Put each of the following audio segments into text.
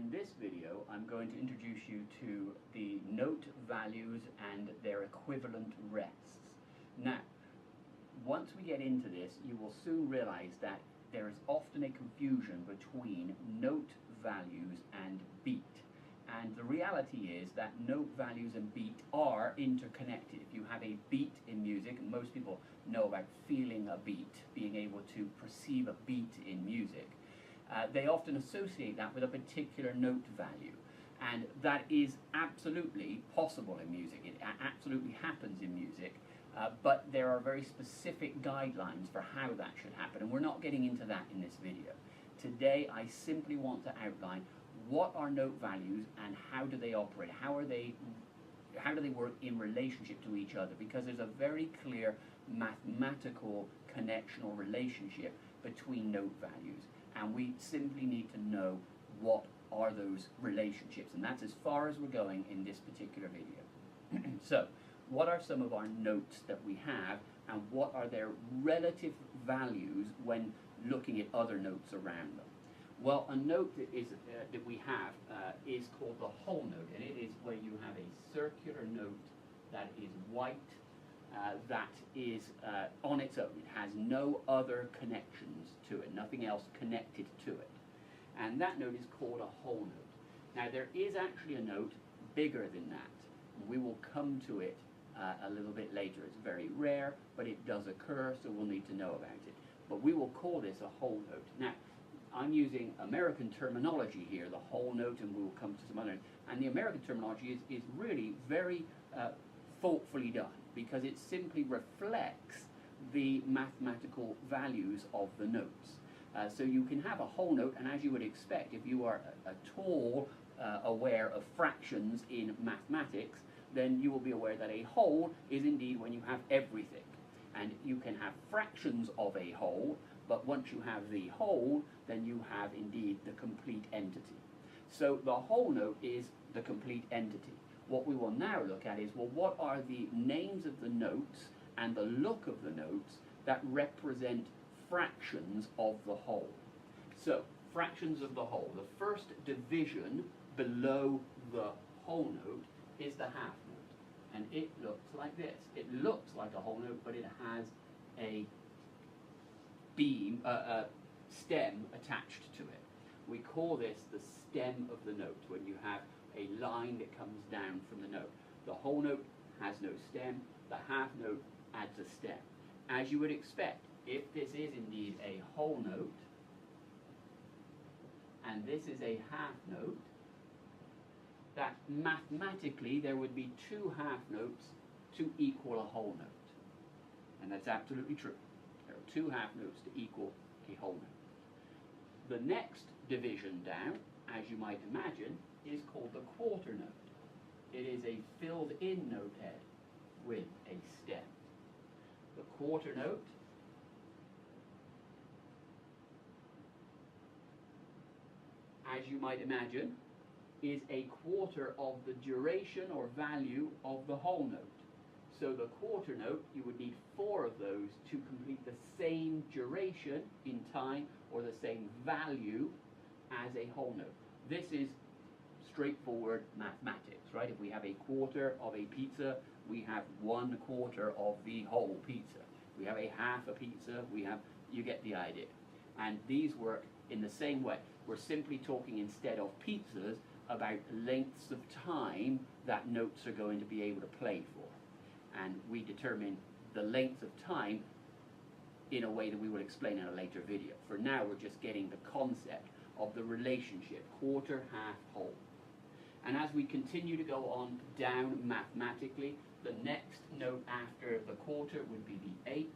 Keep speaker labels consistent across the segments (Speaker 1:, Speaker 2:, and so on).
Speaker 1: in this video I'm going to introduce you to the note values and their equivalent rests. Now, once we get into this, you will soon realize that there is often a confusion between note values and beat. And the reality is that note values and beat are interconnected. If you have a beat in music, and most people know about feeling a beat, being able to perceive a beat in music, they often associate that with a particular note value. And that is absolutely possible in music. It absolutely happens in music. But there are very specific guidelines for how that should happen, and we're not getting into that in this video. Today I simply want to outline what are note values and how do they operate, how do they work in relationship to each other, because there's a very clear mathematical connection or relationship between note values, and we simply need to know what are those relationships, and that's as far as we're going in this particular video. So, what are some of our notes that we have, and what are their relative values when looking at other notes around them? Well, a note that we have is called the whole note, and it is where you have a circular note that is white, that is on its own. It has no other connections to it, nothing else connected to it. And that note is called a whole note. Now, there is actually a note bigger than that. We will come to it a little bit later. It's very rare, but it does occur, so we'll need to know about it. But we will call this a whole note. Now, I'm using American terminology here, the whole note, and we will come to some other. And the American terminology is really very thoughtfully done, because it simply reflects the mathematical values of the notes. So you can have a whole note, and as you would expect, if you are at all aware of fractions in mathematics, then you will be aware that a whole is indeed when you have everything. And you can have fractions of a whole, but once you have the whole, then you have indeed the complete entity. So the whole note is the complete entity. What we will now look at is, well, what are the names of the notes and the look of the notes that represent fractions of the whole? So, fractions of the whole. The first division below the whole note is the half note. And it looks like this. It looks like a whole note, but it has a stem attached to it. We call this the stem of the note, when you have a line that comes down from the note. The whole note has no stem, the half note adds a stem. As you would expect, if this is indeed a whole note, and this is a half note, that mathematically there would be two half notes to equal a whole note. And that's absolutely true. There are two half notes to equal a whole note. The next division down, as you might imagine, is called the quarter note. It is a filled-in note head with a stem. The quarter note as you might imagine, is a quarter of the duration or value of the whole note. So the quarter note, you would need 4 of those to complete the same duration in time or the same value as a whole note. This is straightforward mathematics, right? If we have a quarter of a pizza, we have 1/4 of the whole pizza. We have a half a pizza, you get the idea. And these work in the same way. We're simply talking, instead of pizzas, about lengths of time that notes are going to be able to play for. And we determine the length of time in a way that we will explain in a later video. For now, we're just getting the concept of the relationship, quarter, half, whole. And as we continue to go on down mathematically, the next note after the quarter would be the eighth.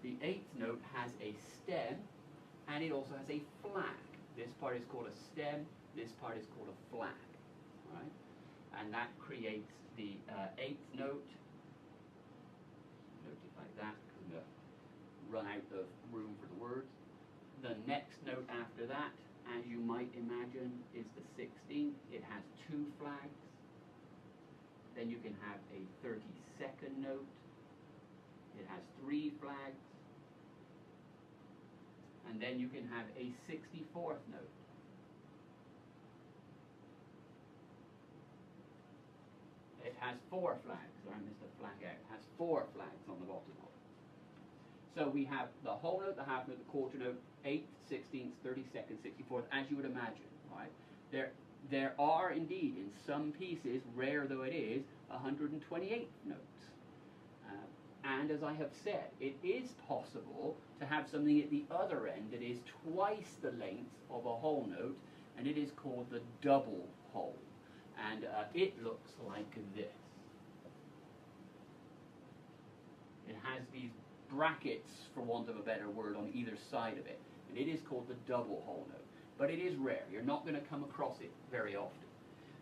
Speaker 1: The eighth note has a stem, and it also has a flag. This part is called a stem, this part is called a flag. Right? And that creates the eighth note. Note it like that, because I'm going to run out of room for the words. The next note after that, as you might imagine, is the 16th. It has 2 flags. Then you can have a 32nd note. It has 3 flags. And then you can have a 64th note. has 4 flags. Sorry, I missed a flag out. It has 4 flags on the bottom of it. So we have the whole note, the half note, the quarter note, 8th, 16th, 32nd, 64th, as you would imagine, right? There are indeed, in some pieces, rare though it is, 128 notes. And as I have said, it is possible to have something at the other end that is twice the length of a whole note, and it is called the double whole. And it looks like this. It has these brackets, for want of a better word, on either side of it. And it is called the double whole note. But it is rare. You're not going to come across it very often.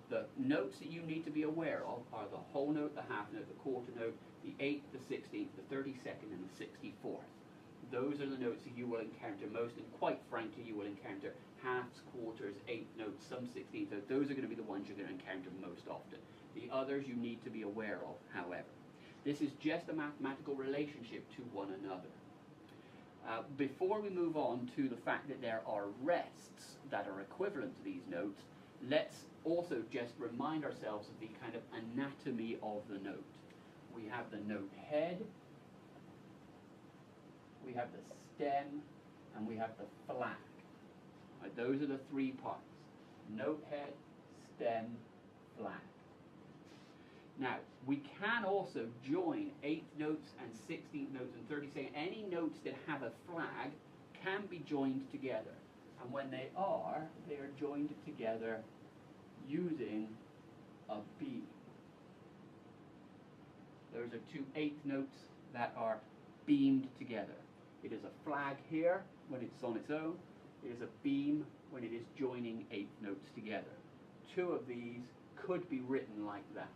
Speaker 1: The notes that you need to be aware of are the whole note, the half note, the quarter note, the 8th, the 16th, the 32nd, and the 64th. Those are the notes that you will encounter most, and quite frankly, you will encounter halves, quarters, 8th notes, some 16th notes. Those are going to be the ones you're going to encounter most often. The others you need to be aware of, however. This is just a mathematical relationship to one another. Before we move on to the fact that there are rests that are equivalent to these notes, let's also just remind ourselves of the kind of anatomy of the note. We have the note head, we have the stem, and we have the flag. Right, those are the 3 parts. Note head, stem, flag. Now, we can also join 8th notes and 16th notes and 32nd. Any notes that have a flag can be joined together. And when they are joined together using a beam. Those are 2 8th notes that are beamed together. It is a flag here when it's on its own. It is a beam when it is joining 8th notes together. 2 of these could be written like that.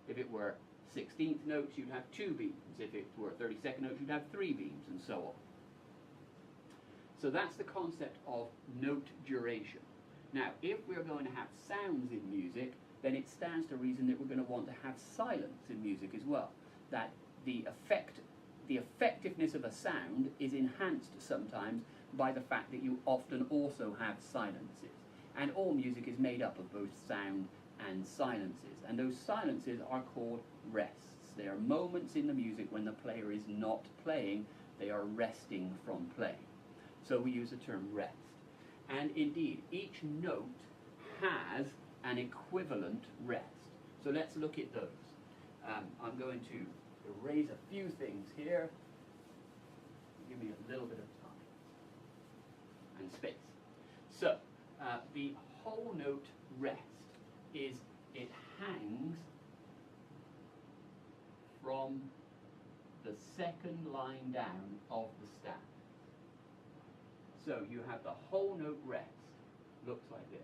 Speaker 1: If it were 16th notes, you'd have 2 beams. If it were 32nd notes, you'd have 3 beams, and so on. So that's the concept of note duration. Now, if we're going to have sounds in music, then it stands to reason that we're going to want to have silence in music as well. That the effectiveness of a sound is enhanced sometimes by the fact that you often also have silences. And all music is made up of both sound and silences, and those silences are called rests. They are moments in the music when the player is not playing, they are resting from playing. So we use the term rest. And indeed, each note has an equivalent rest. So let's look at those. I'm going to erase a few things here. Give me a little bit of time and space. So, the whole note rest is it hangs from the second line down of the staff. So you have the whole note rest, looks like this.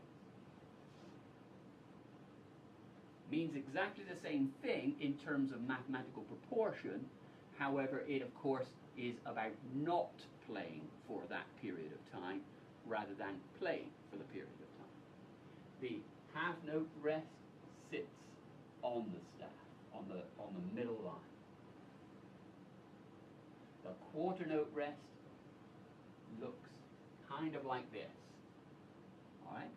Speaker 1: Means exactly the same thing in terms of mathematical proportion, however it of course is about not playing for that period of time rather than playing for the period of time. The half note rest sits on the staff, on the middle line. The quarter note rest looks kind of like this. Alright?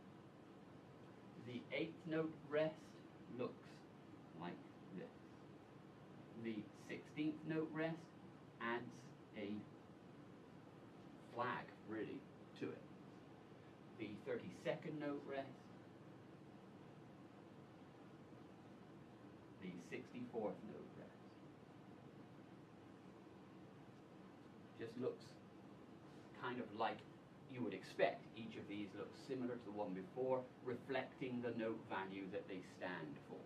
Speaker 1: The 8th note rest looks like this. The 16th note rest adds a flag, really, to it. The 32nd note rest, the 64th note rest. Just looks kind of like you would expect. Each of these looks similar to the one before, reflecting the note value that they stand for.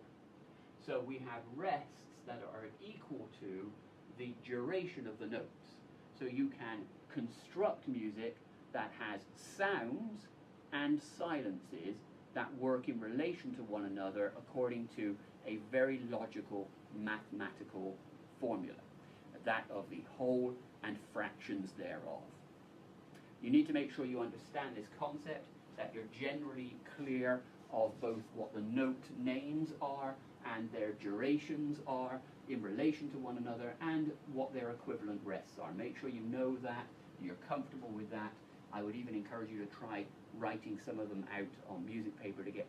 Speaker 1: So we have rests that are equal to the duration of the notes. So you can construct music that has sounds and silences that work in relation to one another according to a very logical mathematical formula, that of the whole and fractions thereof. You need to make sure you understand this concept, that you're generally clear of both what the note names are and their durations are in relation to one another and what their equivalent rests are. Make sure you know that, you're comfortable with that. I would even encourage you to try writing some of them out on music paper to get